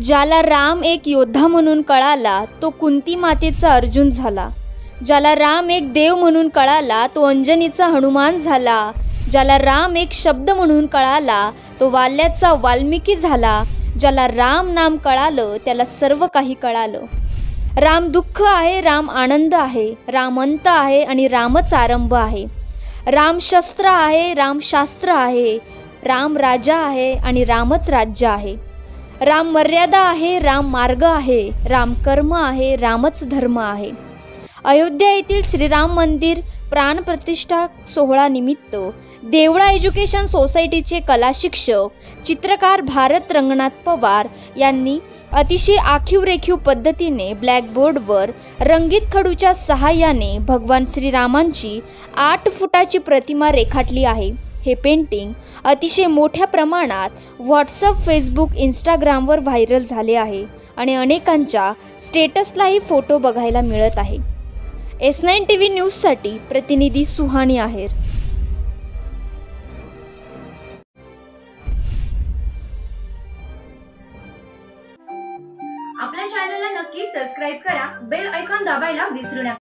ज्याला राम एक योद्धा म्हणून कळाला तो कुंती मातेचा अर्जुन झाला. ज्याला राम एक देव म्हणून कळाला तो अंजनीचा हनुमान झाला. ज्याला राम एक शब्द म्हणून कळाला तो वाल्याचा वाल्मिकी झाला. ज्याला राम नाम कळालं त्याला सर्व काही कळालं. राम दुःख आहे, राम आनंद आहे, राम अंत आहे आणि रामच आरंभ आहे. राम शस्त्र आहे, राम शास्त्र आहे, राम राजा आहे आणि रामच राज्य आहे. राम मर्यादा आहे, राम मार्ग आहे, राम कर्म आहे, रामच धर्म आहे. अयोध्या येथील श्रीराम मंदिर प्राणप्रतिष्ठा सोहळा निमित्त देवळा एज्युकेशन सोसायटीचे कला शिक्षक चित्रकार भारत रंगनाथ पवार यांनी अतिशय आखीव-रेखीव पद्धतीने ब्लॅकबोर्डवर रंगीत खडूच्या सहाय्याने भगवान श्रीरामांची 8 फुटाची प्रतिमा रेखाटली आहे. हे पेंटिंग अतिशय मोठ्या प्रमाणात व्हॉट्सअप, फेसबुक, इंस्टाग्रामवर व्हायरल झाले आहे आणि अनेकांच्या स्टेटसलाही फोटो बघायला मिळत आहे. S9 TV न्यूजसाठी प्रतिनिधी सुहानी आहेर. आपल्या चॅनलला नक्की सबस्क्राइब करा. बेल आयकॉन दाबायला विसरू नका.